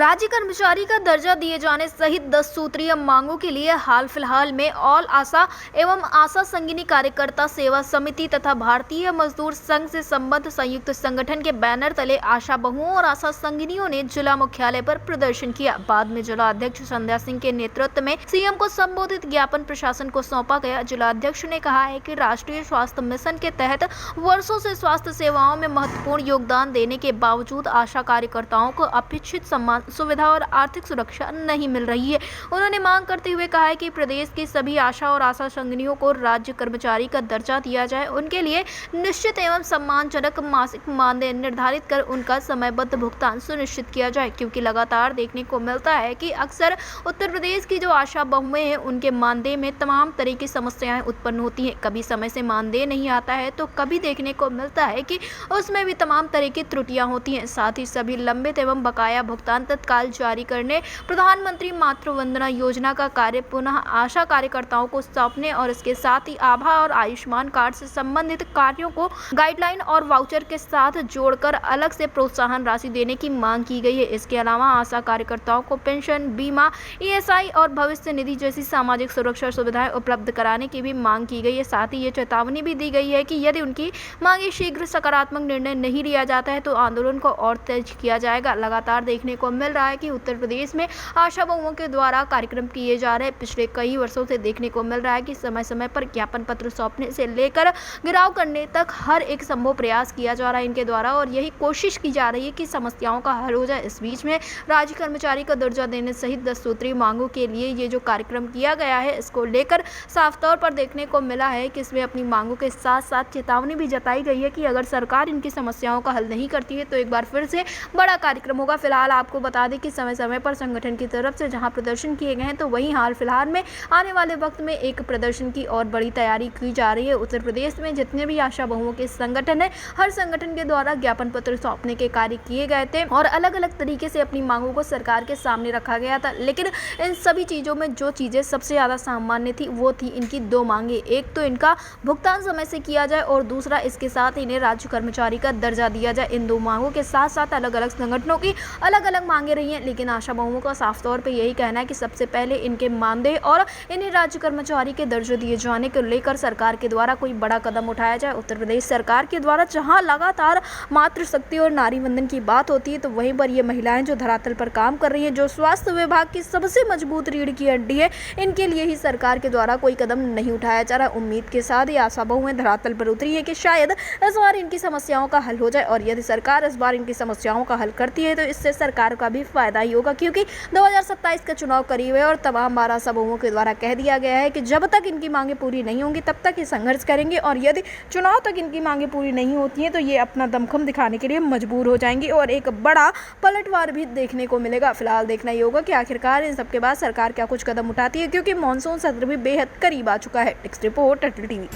राज्य कर्मचारी का दर्जा दिए जाने सहित 10 सूत्रीय मांगों के लिए हाल फिलहाल में ऑल आशा एवं आशा संगिनी कार्यकर्ता सेवा समिति तथा भारतीय मजदूर संघ से संबद्ध संयुक्त संगठन के बैनर तले आशा बहुओं और आशा संगिनियों ने जिला मुख्यालय पर प्रदर्शन किया। बाद में जिला अध्यक्ष संध्या सिंह के नेतृत्व में सीएम को संबोधित ज्ञापन प्रशासन को सौंपा गया। जिला अध्यक्ष ने कहा है कि राष्ट्रीय स्वास्थ्य मिशन के तहत वर्षों से स्वास्थ्य सेवाओं में महत्वपूर्ण योगदान देने के बावजूद आशा कार्यकर्ताओं को अपेक्षित सम्मान, सुविधा और आर्थिक सुरक्षा नहीं मिल रही है। उन्होंने मांग करते हुए कहा है कि प्रदेश की सभी आशा और आशा संगिनियों को राज्य कर्मचारी का दर्जा दिया जाए। उनके लिए निश्चित एवं सम्मानजनक मासिक मानदेय निर्धारित कर उनका समयबद्ध भुगतान सुनिश्चित किया जाए, क्योंकि लगातार देखने को मिलता है कि अक्सर उत्तर प्रदेश की जो आशा बहुएं हैं उनके मानदेय में तमाम तरह की समस्याएं उत्पन्न होती हैं। कभी समय से मानदेय नहीं आता है तो कभी देखने को मिलता है कि उसमें भी तमाम तरह की त्रुटियां होती हैं। साथ ही सभी लंबित एवं बकाया भुगतान तत्काल जारी करने, प्रधानमंत्री मातृ वंदना योजना का कार्य पुनः आशा कार्यकर्ताओं को सौंपने और इसके साथ ही आभा और आयुष्मान कार्ड से संबंधित कार्यों को गाइडलाइन और वाउचर के साथ जोड़कर अलग से प्रोत्साहन राशि देने की मांग की गई है। इसके अलावा आशा कार्यकर्ताओं को पेंशन, बीमा, ईएसआई और भविष्य निधि जैसी सामाजिक सुरक्षा सुविधाएं उपलब्ध कराने की भी मांग की गई है। साथ ही ये चेतावनी भी दी गई है कि यदि उनकी मांगे शीघ्र सकारात्मक निर्णय नहीं लिया जाता है तो आंदोलन को और तेज किया जाएगा। लगातार देखने को मिल रहा है कि उत्तर प्रदेश में आशा बहुओं के द्वारा कार्यक्रम किए जा रहे हैं। पिछले कई वर्षों से देखने को मिल रहा है कि समय समय पर ज्ञापन पत्र सौंपने से लेकर गिराव करने तक हर एक संभव प्रयास किया जा रहा है इनके द्वारा और यही कोशिश की जा रही है कि समस्याओं का हल हो जाए। इस बीच में राज्य कर्मचारी का दर्जा देने सहित 10 सूत्रीय मांगों के लिए ये जो कार्यक्रम किया गया है, इसको लेकर साफ तौर पर देखने को मिला है कि इसमें अपनी मांगों के साथ साथ चेतावनी भी जताई गई है कि अगर सरकार इनकी समस्याओं का हल नहीं करती है तो एक बार फिर से बड़ा कार्यक्रम होगा। फिलहाल आपको बता दें कि समय समय पर संगठन की तरफ से जहां प्रदर्शन किए गए हैं तो वहीं हाल फिलहाल में आने वाले वक्त में एक प्रदर्शन की और बड़ी तैयारी की जा रही है। उत्तर प्रदेश में जितने भी आशा बहुओं के संगठन है, हर संगठन के द्वारा ज्ञापन पत्र सौंपने के कार्य किए गए थे और अलग अलग तरीके से अपनी मांगों को सरकार के सामने रखा गया था। लेकिन इन सभी चीजों में जो चीजें सबसे ज्यादा सामान्य थी वो थी इनकी दो मांगे। एक तो इनका भुगतान समय से किया जाए और दूसरा इसके साथ इन्हें राज्य कर्मचारी का दर्जा दिया जाए। इन दो मांगों के साथ साथ अलग अलग संगठनों की अलग अलग मांगे रही हैं, लेकिन आशा बहुओं का साफ तौर पे यही कहना है कि सबसे पहले इनके मानदेय और इन्हें राज्य कर्मचारी के दर्जे दिए जाने को लेकर सरकार के द्वारा कोई बड़ा कदम उठाया जाए। उत्तर प्रदेश सरकार के द्वारा जहां लगातार मातृशक्ति और नारी वंदन की बात होती है तो वहीं पर ये महिलाएं जो धरातल पर काम कर रही हैं, जो स्वास्थ्य विभाग की सबसे मजबूत रीढ़ की हड्डी है, इनके लिए ही सरकार के द्वारा कोई कदम नहीं उठाया जा रहा। उम्मीद के साथ ये आशा बहुएं धरातल पर उतरी है कि शायद इस बार इनकी समस्याओं का हल हो जाए और यदि सरकार इस बार इनकी समस्याओं का हल करती है तो इससे सरकार का भी फायदा ही होगा, क्योंकि 2027 का चुनाव करीब है और तमाम 12 समूहों के द्वारा कह दिया गया है कि जब तक इनकी मांगे पूरी नहीं होंगी तब तक ये संघर्ष करेंगे और यदि चुनाव तक इनकी मांगे पूरी नहीं होती हैं तो ये अपना दमखम दिखाने के लिए मजबूर हो जाएंगे और एक बड़ा पलटवार भी देखने को मिलेगा। फिलहाल देखना ही होगा कि आखिरकार इन सबके बाद सरकार क्या कुछ कदम उठाती है, क्योंकि मानसून सत्र भी बेहद करीब आ चुका है। टेक्स्ट रिपोर्ट, अटल टीवी।